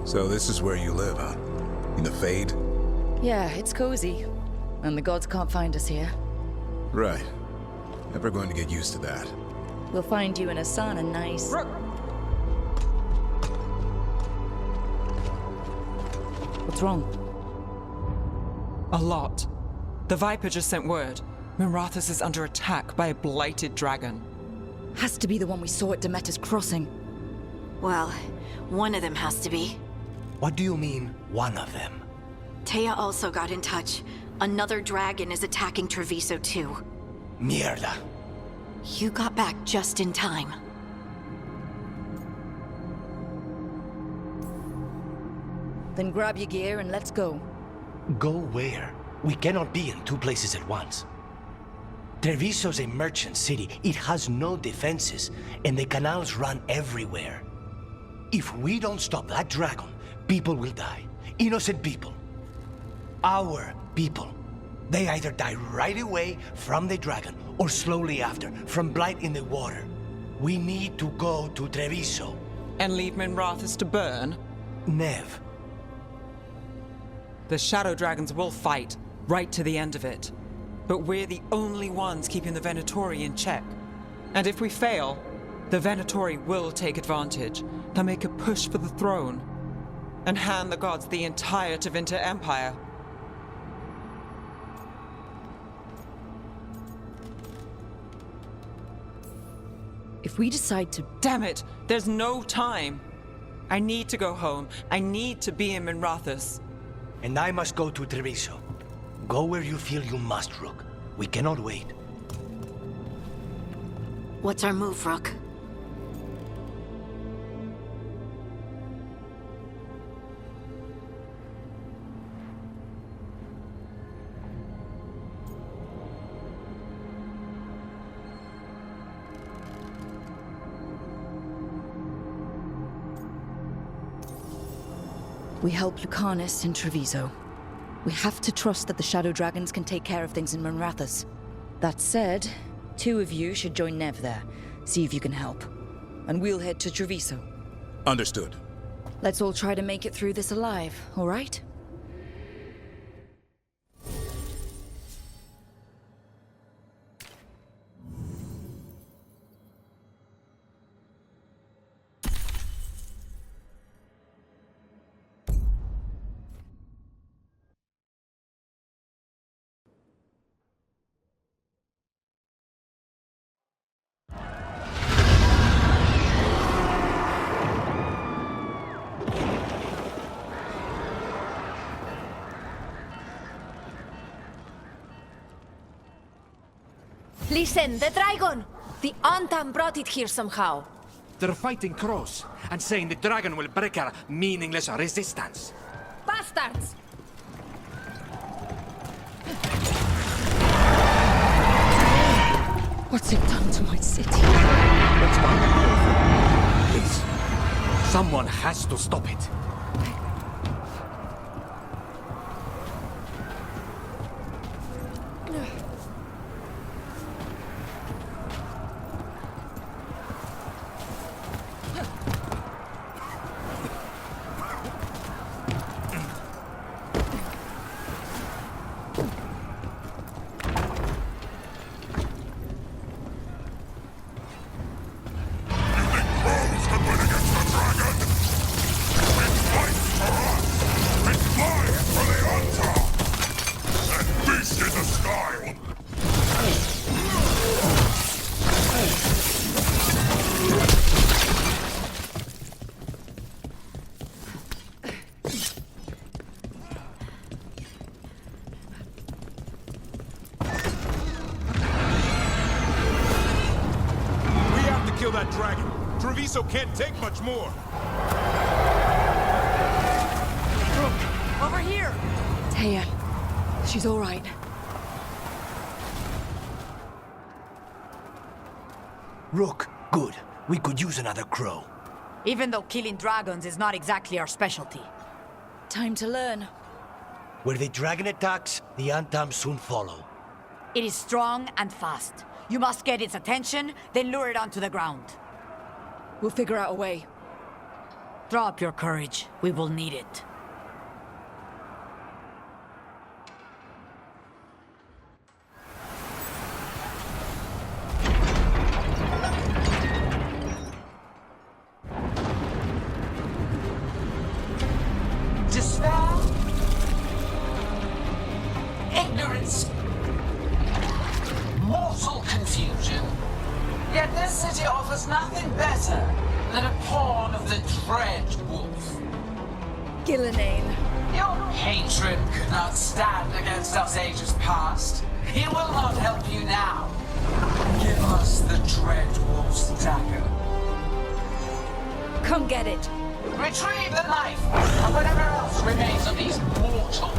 So this is where you live, huh? In the Fade? Yeah, it's cozy. And the gods can't find us here. Right. Never going to get used to that. We'll find you in a sauna nice. What's wrong? A lot. The Viper just sent word. Mirathus is under attack by a blighted dragon. Has to be the one we saw at Demeter's Crossing. Well, one of them has to be. What do you mean, one of them? Taya also got in touch. Another dragon is attacking Treviso too. Mierda. You got back just in time. Then grab your gear and let's go. Go where? We cannot be in two places at once. Treviso's a merchant city. It has no defenses, and the canals run everywhere. If we don't stop that dragon, people will die. Innocent people. Our people. They either die right away from the dragon, or slowly after, from blight in the water. We need to go to Treviso. And leave Mirathus to burn? Nev. The Shadow Dragons will fight, right to the end of it. But we're the only ones keeping the Venatori in check. And if we fail, the Venatori will take advantage. They'll make a push for the throne, and hand the gods the entire Tevinter Empire. If we decide to... Damn it! There's no time! I need to go home. I need to be in Mirathus. And I must go to Treviso. Go where you feel you must, Rook. We cannot wait. What's our move, Rook? We help Lucanus in Treviso. We have to trust that the Shadow Dragons can take care of things in Mirathus. That said, 2 of you should join Nev there. See if you can help. And we'll head to Treviso. Understood. Let's all try to make it through this alive, all right? Listen, the dragon! The Antam brought it here somehow. They're fighting Cross and saying the dragon will break our meaningless resistance. Bastards! What's it done to my city? Let's not be careful. Please. Someone has to stop it. Kill that dragon. Treviso can't take much more. Over here! Taya, she's all right. Rook, good. We could use another crow. Even though killing dragons is not exactly our specialty. Time to learn. Where the dragon attacks, the Antam soon follow. It is strong and fast. You must get its attention, then lure it onto the ground. We'll figure out a way. Drop your courage. We will need it. Despair, ignorance, mortal confusion. Yet this city offers nothing better than a pawn of the dread wolf. Gillenane. Your hatred could not stand against us ages past. He will not help you now. Give us the dread wolf's dagger. Come get it. Retrieve the knife and whatever else remains of these mortals.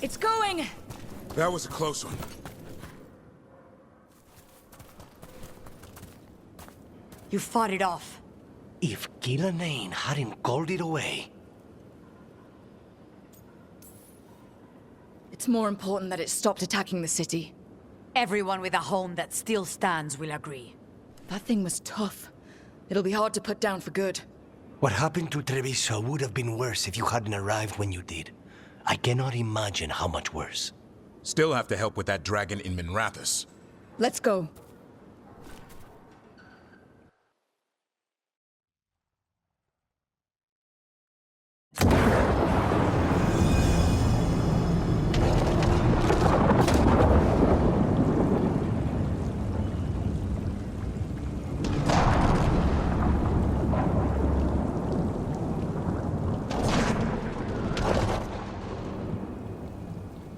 It's going! That was a close one. You fought it off. If Gillenane hadn't called it away... It's more important that it stopped attacking the city. Everyone with a home that still stands will agree. That thing was tough. It'll be hard to put down for good. What happened to Treviso would have been worse if you hadn't arrived when you did. I cannot imagine how much worse. Still have to help with that dragon in Minrathous. Let's go.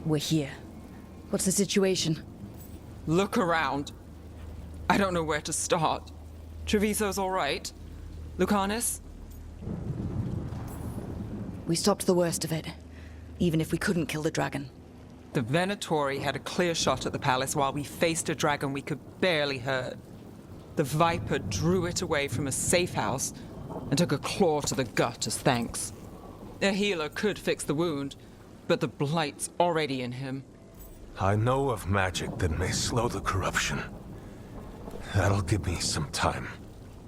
We're here. What's the situation? Look around. I don't know where to start. Treviso's all right. Lucanus? We stopped the worst of it, even if we couldn't kill the dragon. The Venatori had a clear shot at the palace while we faced a dragon we could barely hurt. The Viper drew it away from a safe house and took a claw to the gut as thanks. A healer could fix the wound, but the blight's already in him. I know of magic that may slow the corruption. That'll give me some time.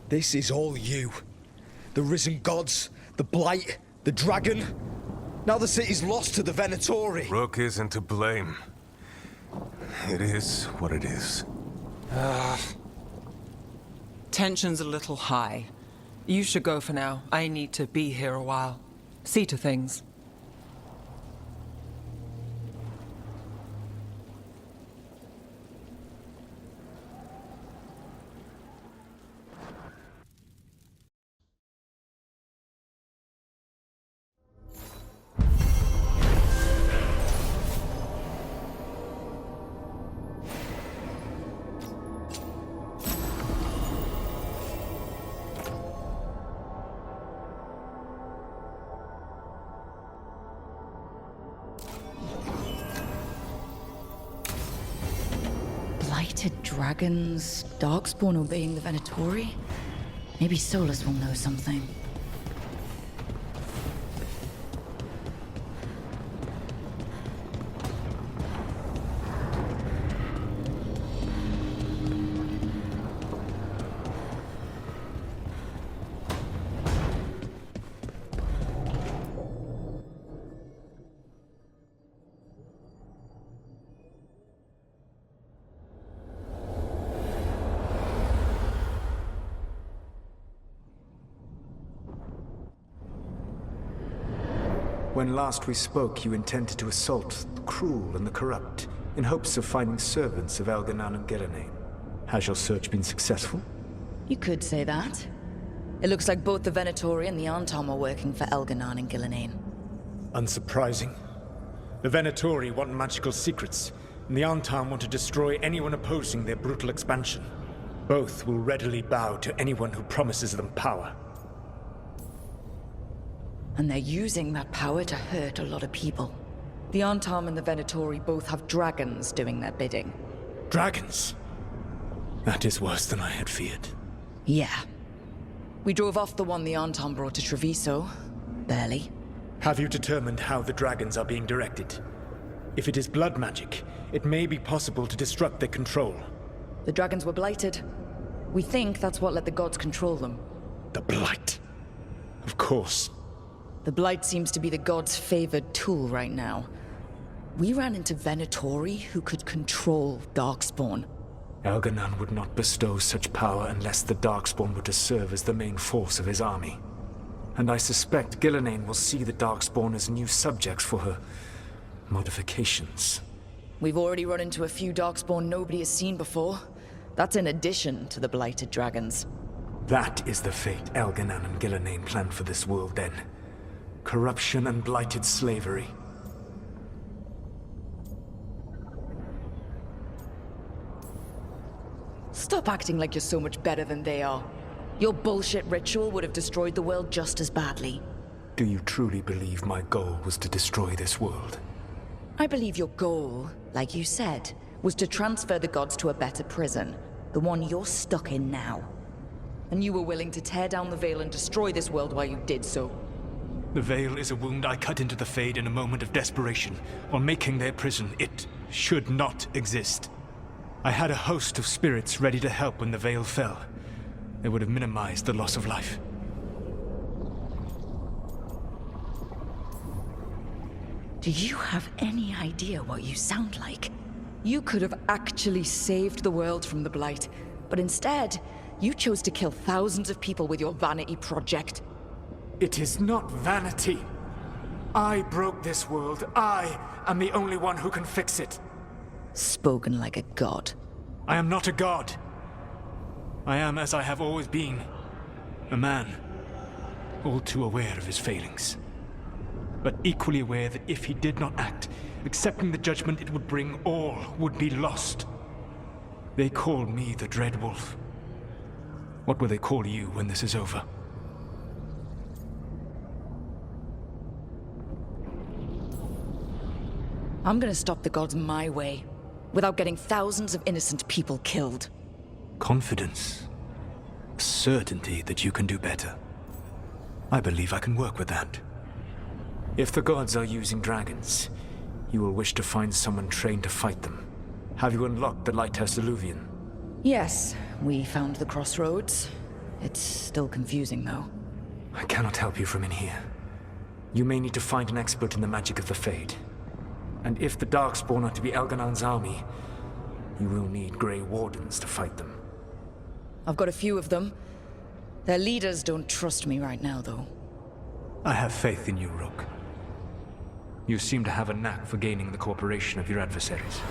This is all you. The risen gods, the blight, the dragon. Now the city's lost to the Venatori. Rook isn't to blame. It is what it is. Tension's a little high. You should go for now. I need to be here a while. See to things. Blighted dragons, Darkspawn obeying the Venatori? Maybe Solus will know something. When last we spoke, you intended to assault the cruel and the corrupt, in hopes of finding servants of Elganan and Gillenane. Has your search been successful? You could say that. It looks like both the Venatori and the Antom are working for Elganan and Gillenane. Unsurprising. The Venatori want magical secrets, and the Antom want to destroy anyone opposing their brutal expansion. Both will readily bow to anyone who promises them power. And they're using that power to hurt a lot of people. The Antom and the Venatori both have dragons doing their bidding. Dragons? That is worse than I had feared. Yeah. We drove off the one the Antom brought to Treviso. Barely. Have you determined how the dragons are being directed? If it is blood magic, it may be possible to disrupt their control. The dragons were blighted. We think that's what let the gods control them. The Blight. Of course. The Blight seems to be the gods' favored tool right now. We ran into Venatori who could control Darkspawn. Elganan would not bestow such power unless the Darkspawn were to serve as the main force of his army. And I suspect Gillenane will see the Darkspawn as new subjects for her modifications. We've already run into a few Darkspawn nobody has seen before. That's in addition to the blighted dragons. That is the fate Elganan and Gillenane planned for this world then. Corruption and blighted slavery. Stop acting like you're so much better than they are. Your bullshit ritual would have destroyed the world just as badly. Do you truly believe my goal was to destroy this world? I believe your goal, like you said, was to transfer the gods to a better prison. The one you're stuck in now. And you were willing to tear down the Veil and destroy this world while you did so. The Veil is a wound I cut into the Fade in a moment of desperation, while making their prison. It should not exist. I had a host of spirits ready to help when the Veil fell. They would have minimized the loss of life. Do you have any idea what you sound like? You could have actually saved the world from the Blight, but instead, you chose to kill thousands of people with your vanity project. It is not vanity. I broke this world. I am the only one who can fix it. Spoken like a god. I am not a god. I am as I have always been. A man. All too aware of his failings. But equally aware that if he did not act, accepting the judgment it would bring, all would be lost. They call me the Dread Wolf. What will they call you when this is over? I'm gonna stop the gods my way, without getting thousands of innocent people killed. Confidence. Certainty that you can do better. I believe I can work with that. If the gods are using dragons, you will wish to find someone trained to fight them. Have you unlocked the Lighthouse Illuvian? Yes, we found the crossroads. It's still confusing, though. I cannot help you from in here. You may need to find an expert in the magic of the Fade. And if the Darkspawn are to be Elganan's army, you will need Grey Wardens to fight them. I've got a few of them. Their leaders don't trust me right now, though. I have faith in you, Rook. You seem to have a knack for gaining the cooperation of your adversaries.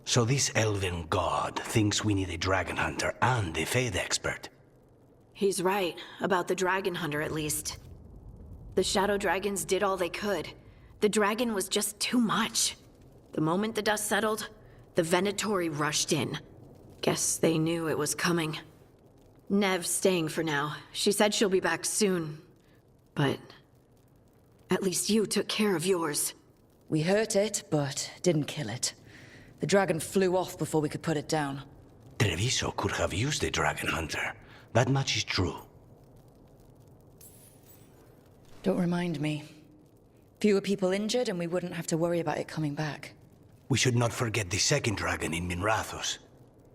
So this elven god thinks we need a dragon hunter and a Fade expert. He's right, about the dragon hunter at least. The shadow dragons did all they could. The dragon was just too much. The moment the dust settled, the Venatori rushed in. Guess they knew it was coming. Nev's staying for now. She said she'll be back soon. But at least you took care of yours. We hurt it, but didn't kill it. The dragon flew off before we could put it down. Treviso could have used a dragon hunter. That much is true. Don't remind me. Fewer people injured and we wouldn't have to worry about it coming back. We should not forget the second dragon in Minrathos.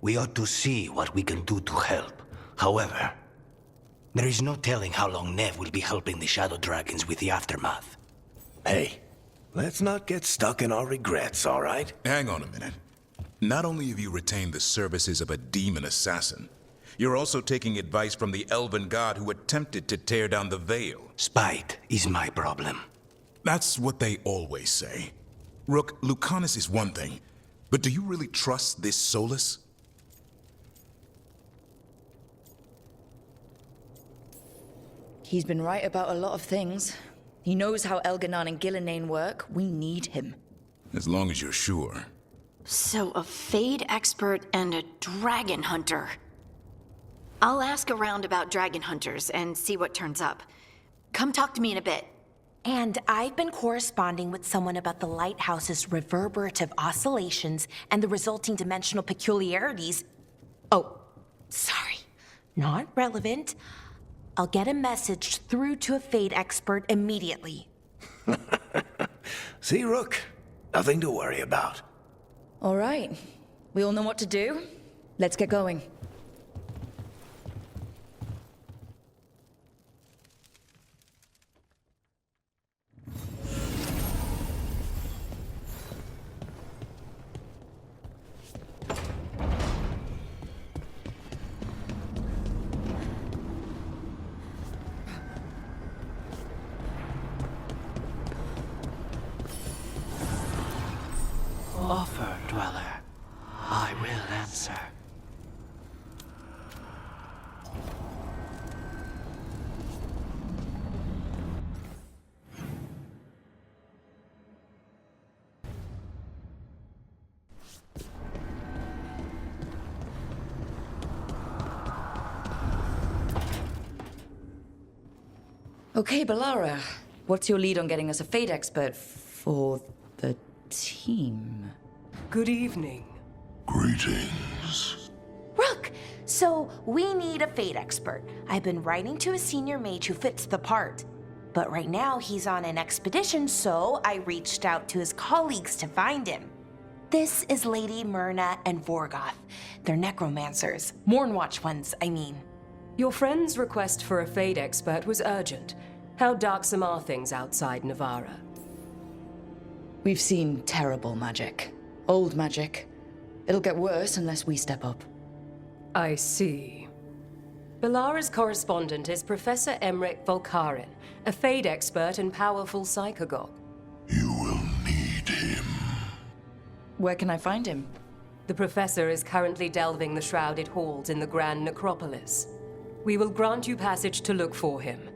We ought to see what we can do to help. However, there is no telling how long Nev will be helping the shadow dragons with the aftermath. Hey, let's not get stuck in our regrets, all right? Hang on a minute. Not only have you retained the services of a demon assassin, you're also taking advice from the elven god who attempted to tear down the Veil. Spite is my problem. That's what they always say. Rook, Lucanus is one thing, but do you really trust this Solus? He's been right about a lot of things. He knows how Elganon and Gillenane work. We need him. As long as you're sure. So, a Fade expert and a dragon hunter. I'll ask around about dragon hunters and see what turns up. Come talk to me in a bit. And I've been corresponding with someone about the lighthouse's reverberative oscillations and the resulting dimensional peculiarities. Oh, sorry. Not relevant. I'll get a message through to a Fade expert immediately. See, Rook? Nothing to worry about. All right. We all know what to do. Let's get going. Offer, Dweller. I will answer. Okay, Balara. What's your lead on getting us a Fade expert for the team? Good evening. Greetings. Rook! So, we need a Fade expert. I've been writing to a senior mage who fits the part. But right now, he's on an expedition, so I reached out to his colleagues to find him. This is Lady Myrna and Vorgoth. They're necromancers. Mournwatch ones, I mean. Your friend's request for a Fade expert was urgent. How darksome are things outside Navarra? We've seen terrible magic. Old magic. It'll get worse unless we step up. I see. Balara's correspondent is Professor Emmerich Volkarin, a Fade expert and powerful psychagogue. You will need him. Where can I find him? The professor is currently delving the shrouded halls in the Grand Necropolis. We will grant you passage to look for him.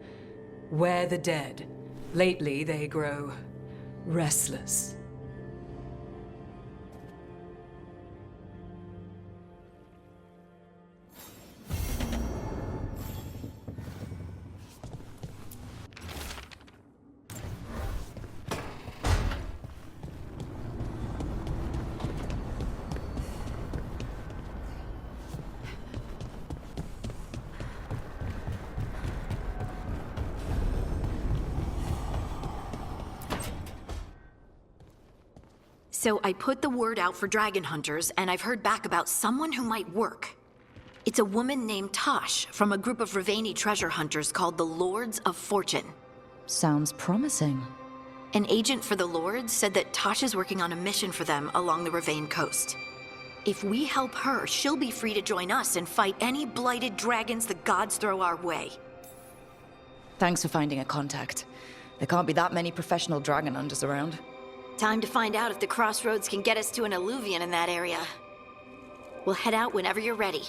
Where the dead. Lately, they grow restless. So I put the word out for dragon hunters, and I've heard back about someone who might work. It's a woman named Tosh from a group of Ravani treasure hunters called the Lords of Fortune. Sounds promising. An agent for the Lords said that Tosh is working on a mission for them along the Ravane coast. If we help her, she'll be free to join us and fight any blighted dragons the gods throw our way. Thanks for finding a contact. There can't be that many professional dragon hunters around. Time to find out if the crossroads can get us to an alluvion in that area. We'll head out whenever you're ready.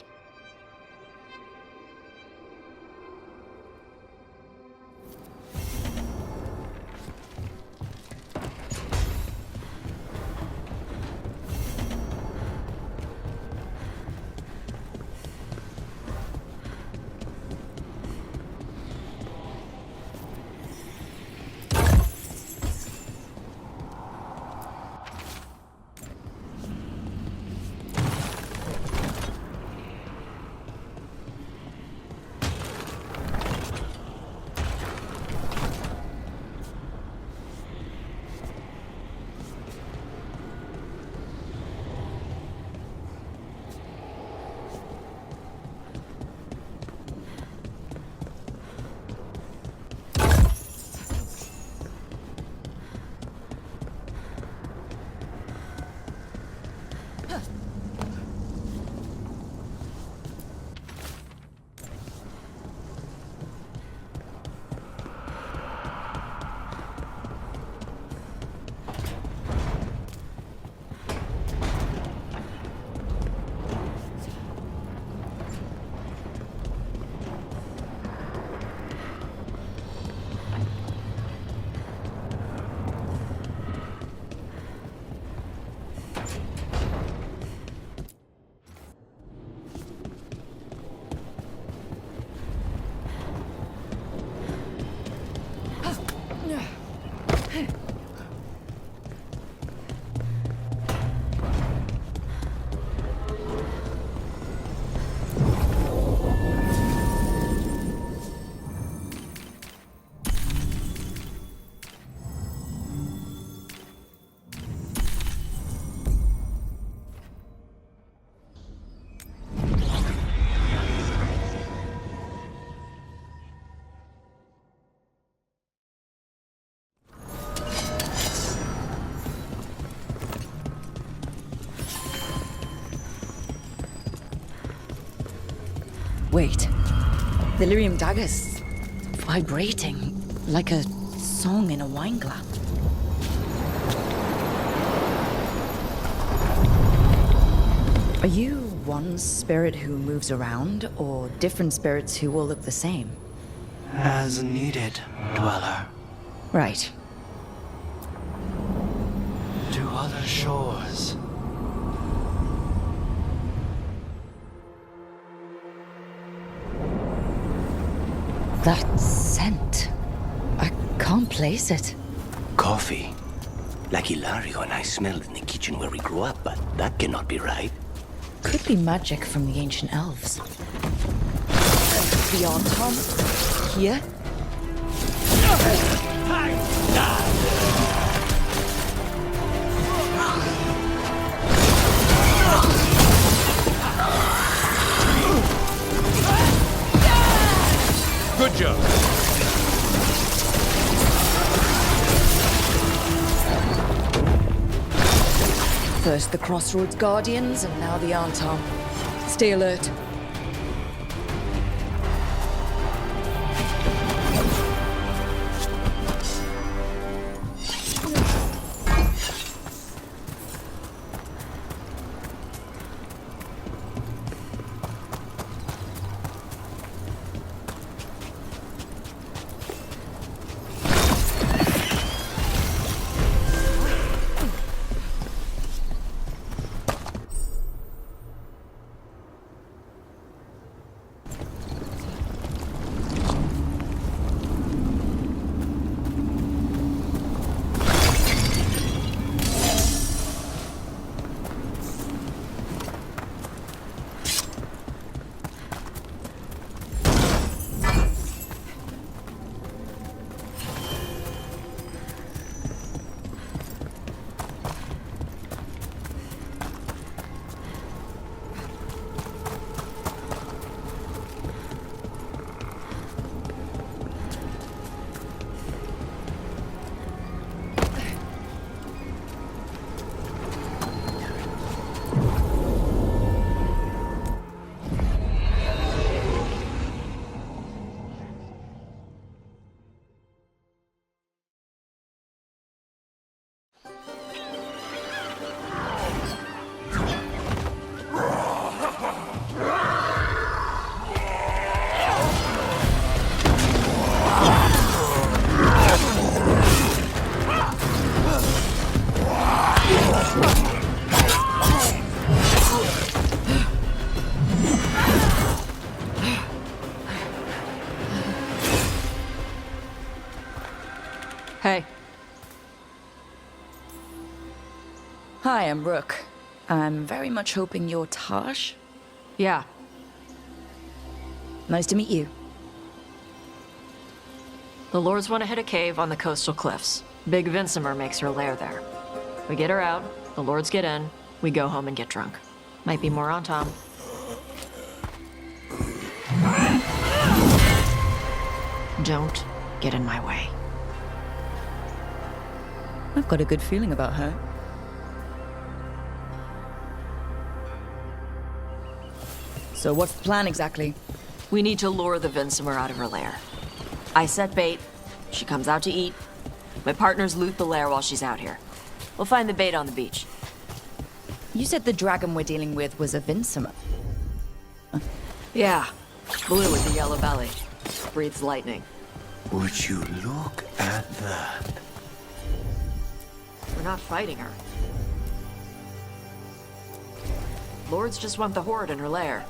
Wait. The lyrium dagger's vibrating like a song in a wine glass. Are you one spirit who moves around, or different spirits who all look the same? As needed, dweller. Right. To other shores. That scent. I can't place it. Coffee. Like Hilario and I smelled in the kitchen where we grew up, but that cannot be right. Could be magic from the ancient elves. The Anton? Here? Good job. First the Crossroads Guardians, and now the Anton. Stay alert. Hey. Hi, I'm Rook. I'm very much hoping you're Tosh. Yeah. Nice to meet you. The Lords want to hit a cave on the coastal cliffs. Big Vincimer makes her lair there. We get her out, the Lords get in, we go home and get drunk. Might be more on Tom. Don't get in my way. I've got a good feeling about her. So what's the plan exactly? We need to lure the Vincimer out of her lair. I set bait, she comes out to eat. My partners loot the lair while she's out here. We'll find the bait on the beach. You said the dragon we're dealing with was a Vincimer. Yeah, blue with a yellow belly. Breathes lightning. Would you look at that? We're not fighting her. Lords just want the Horde in her lair.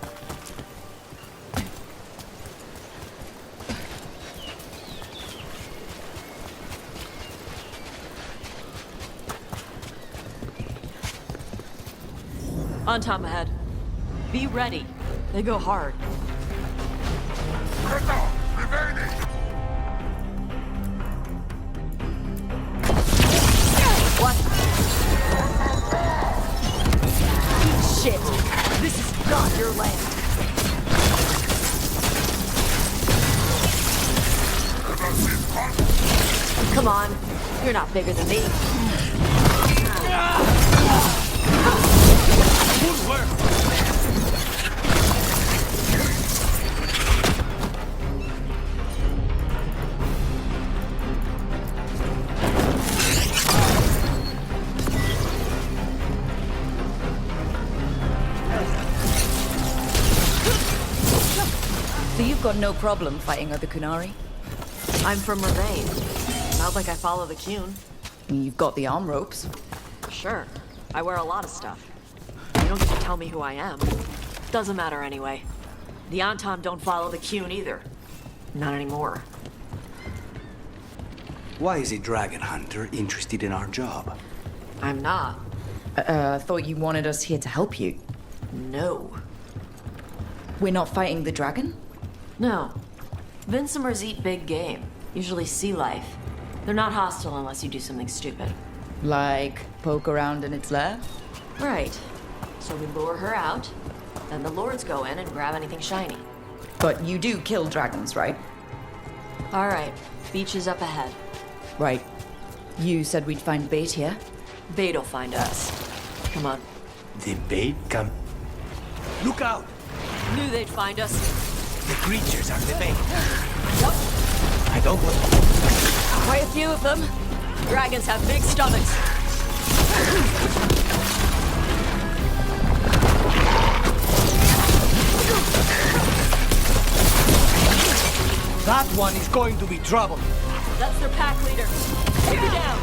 On Tom ahead. Be ready. They go hard. What? Shit! This is not your land! Come on, you're not bigger than me. got no problem fighting other Kunari. I'm from Ravain. Not like I follow the Qun. You've got the arm ropes. Sure. I wear a lot of stuff. You don't get to tell me who I am. Doesn't matter anyway. The Antam don't follow the Qun either. Not anymore. Why is a dragon hunter interested in our job? I'm not. Thought you wanted us here to help you. No. We're not fighting the dragon? No. Vinsamers eat big game. Usually sea life. They're not hostile unless you do something stupid. Like poke around in its lair? Right. So we lure her out, then the lords go in and grab anything shiny. But you do kill dragons, right? All right. Beach is up ahead. Right. You said we'd find bait here? Bait'll find us. Come on. The bait come. Look out! Knew they'd find us. The creatures are the bait. What? I don't want. Quite a few of them. Dragons have big stomachs. That one is going to be trouble. That's their pack leader. Take her down.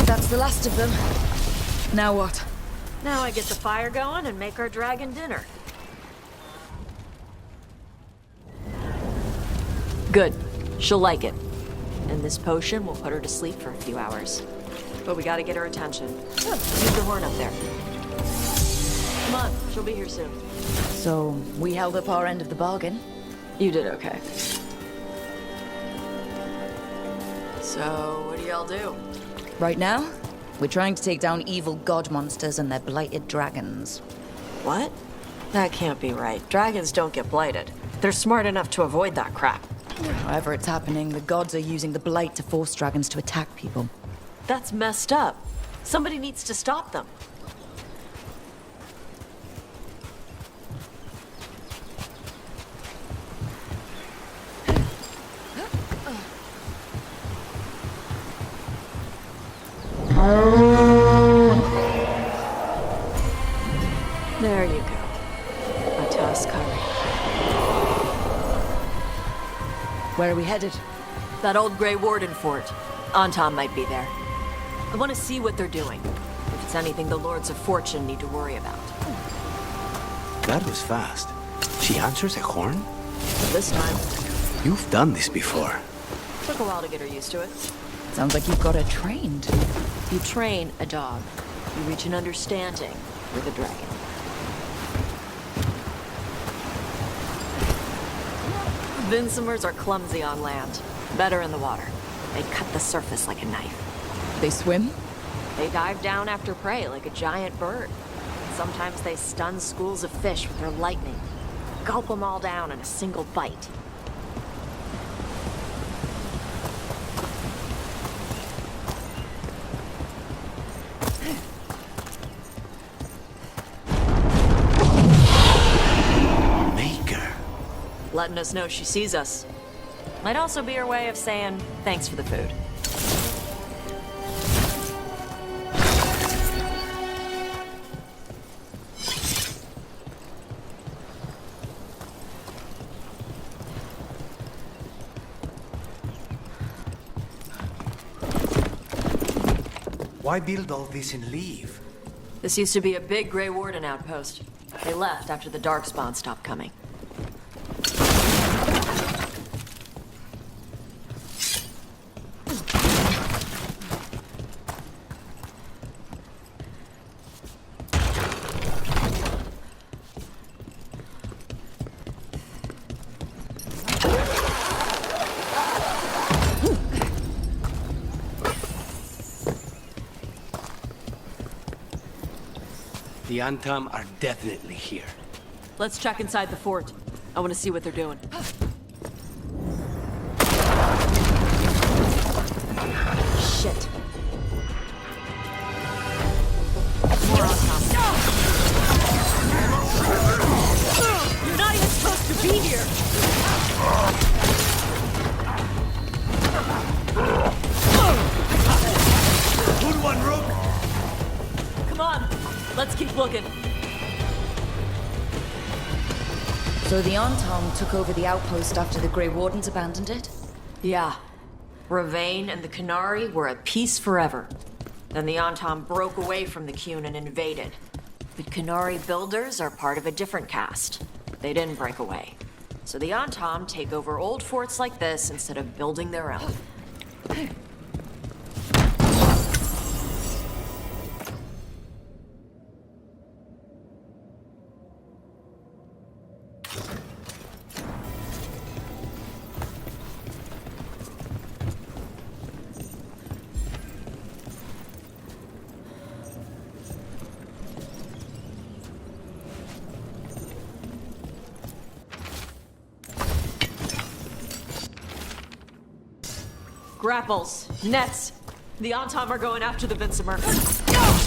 That's the last of them. Now what? Now I get the fire going and make our dragon dinner. Good. She'll like it. And this potion will put her to sleep for a few hours. But we gotta get her attention. Use the horn up there. Come on, she'll be here soon. So, we held up our end of the bargain? You did okay. So, what do y'all do? Right now, we're trying to take down evil god monsters and their blighted dragons. What? That can't be right. Dragons don't get blighted. They're smart enough to avoid that crap. However it's happening, the gods are using the blight to force dragons to attack people. That's messed up. Somebody needs to stop them. There you go. A tusk curry. Where are we headed? That old Grey Warden fort. Antam might be there. I want to see what they're doing. If it's anything the Lords of Fortune need to worry about. That was fast. She answers a horn? But this time, You've done this before. took a while to get her used to it. Sounds like you've got her trained. You train a dog. You reach an understanding with a dragon. Vinsamers are clumsy on land. Better in the water. They cut the surface like a knife. They swim? They dive down after prey like a giant bird. Sometimes they stun schools of fish with their lightning. Gulp them all down in a single bite. Letting us know she sees us. Might also be her way of saying thanks for the food. Why build all this and leave? This used to be a big Grey Warden outpost. They left after the Darkspawn stopped coming. The Antam are definitely here. Let's check inside the fort. I want to see what they're doing. let's keep looking. So the Antom took over the outpost after the Grey Wardens abandoned it? Yeah. Ravane and the Canary were at peace forever. Then the Antom broke away from the Qun and invaded. The Canary builders are part of a different caste. They didn't break away. So the Antom take over old forts like this instead of building their own. Grapples, nets. The Antom are going after the Vincemer.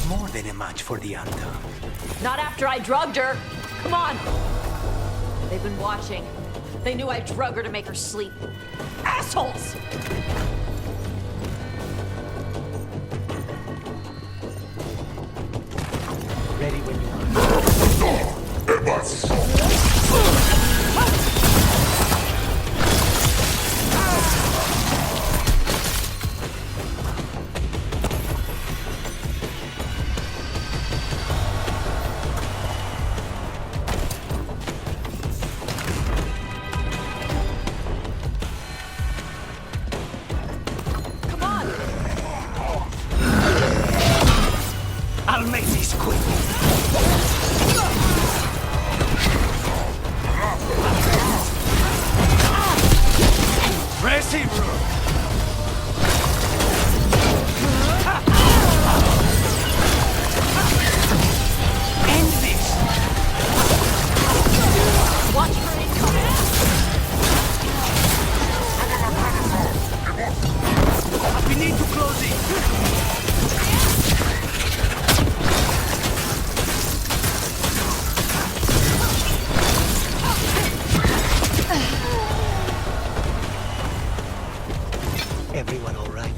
More than a match for the Antom. Not after I drugged her. Come on. They've been watching. They knew I drug her to make her sleep. Assholes! Ready when you I'll make this quick. Dressing room. End this. Watch for incoming. We need to close it. Everyone all right?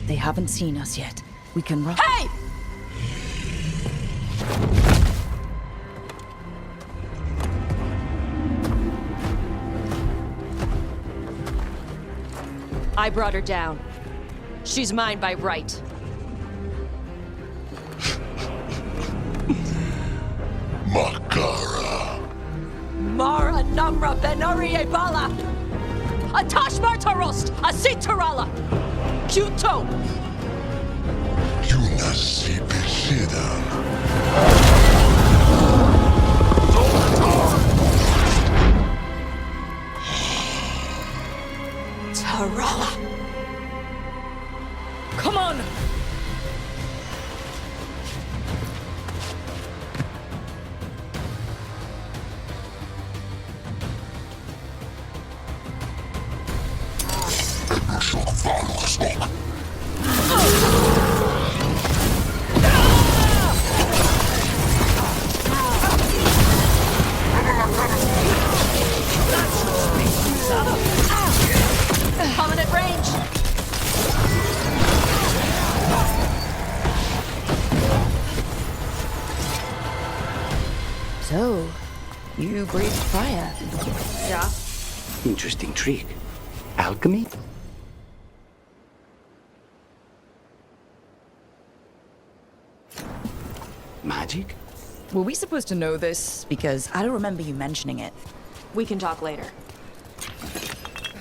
They haven't seen us yet. We can run. Hey! I brought her down. She's mine by right. Makara. Mara Namra Benari Ebala! Atash Martarost! Asitarala! Kyuto! Tarala! Come on! Coming at range! So, you breathe fire. Yeah? Interesting trick. Alchemy? Magic? Were we supposed to know this? Because I don't remember you mentioning it. We can talk later.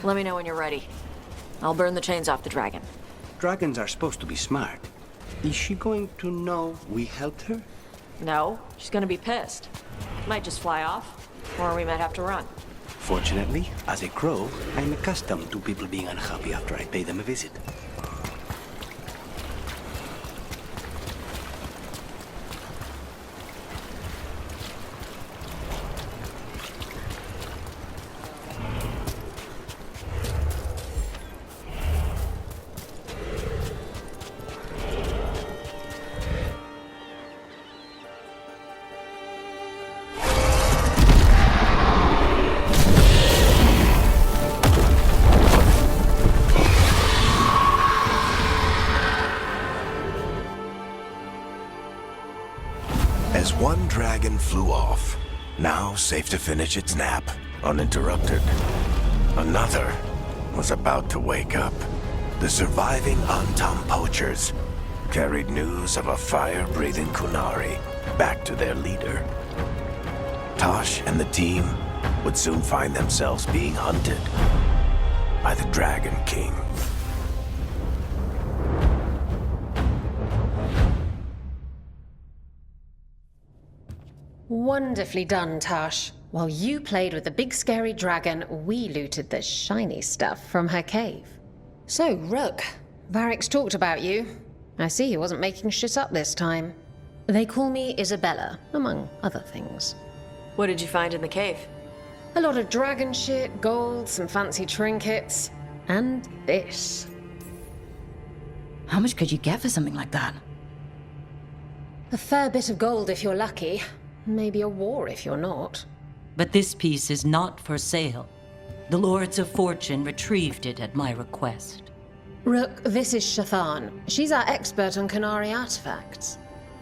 Let me know when you're ready. I'll burn the chains off the dragon. Dragons are supposed to be smart. Is she going to know we helped her? No, she's gonna be pissed. Might just fly off, or we might have to run. Fortunately, as a crow, I'm accustomed to people being unhappy after I pay them a visit. As one dragon flew off, now safe to finish its nap, uninterrupted, another was about to wake up. The surviving Antam poachers carried news of a fire-breathing Kunari back to their leader. Tosh and the team would soon find themselves being hunted by the Dragon King. Wonderfully done, Tosh. While you played with the big scary dragon, we looted the shiny stuff from her cave. So, Rook, Varric's talked about you. I see he wasn't making shit up this time. They call me Isabella, among other things. What did you find in the cave? A lot of dragon shit, gold, some fancy trinkets, and this. How much could you get for something like that? A fair bit of gold if you're lucky. Maybe a war if you're not. But this piece is not for sale. The Lords of Fortune retrieved it at my request. Rook, this is Shathan. She's our expert on Kunari artifacts.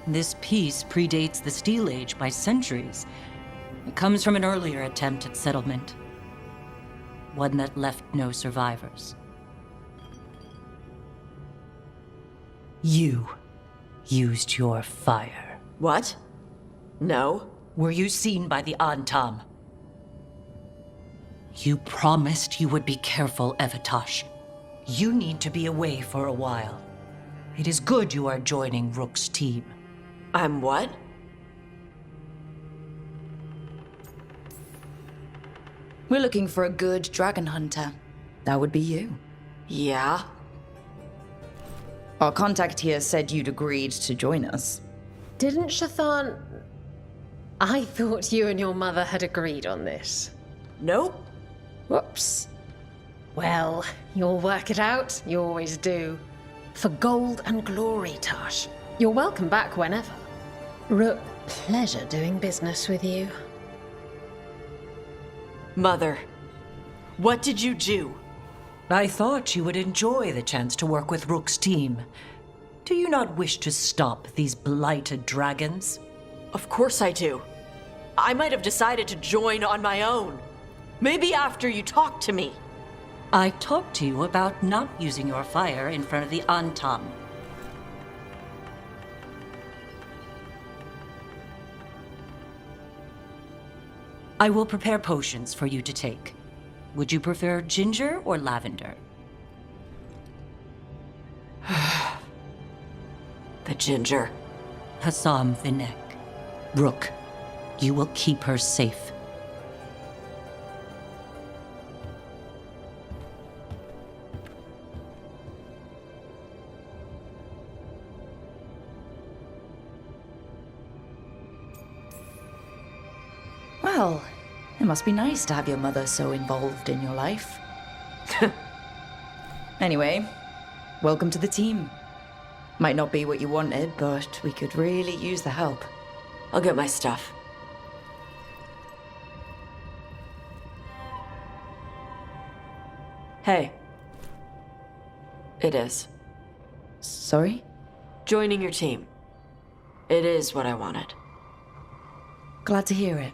This piece predates the Steel Age by centuries. It comes from an earlier attempt at settlement. One that left no survivors. You used your fire. What? No. Were you seen by the Antam? You promised you would be careful, Evatosh. You need to be away for a while. It is good you are joining Rook's team. I'm what? We're looking for a good dragon hunter. That would be you. Yeah? Our contact here said you'd agreed to join us. Didn't Shathan... I thought you and your mother had agreed on this. Nope. Whoops. Well, you'll work it out. You always do. For gold and glory, Tosh. You're welcome back whenever. Rook, pleasure doing business with you. Mother, what did you do? I thought you would enjoy the chance to work with Rook's team. Do you not wish to stop these blighted dragons? Of course I do. I might have decided to join on my own. Maybe after you talked to me. I talked to you about not using your fire in front of the Antam. I will prepare potions for you to take. Would you prefer ginger or lavender? The ginger. Hassam Vinek. Rook, you will keep her safe. Well, it must be nice to have your mother so involved in your life. Anyway, welcome to the team. Might not be what you wanted, but we could really use the help. I'll get my stuff. Hey. It is. Sorry? Joining your team. It is what I wanted. Glad to hear it.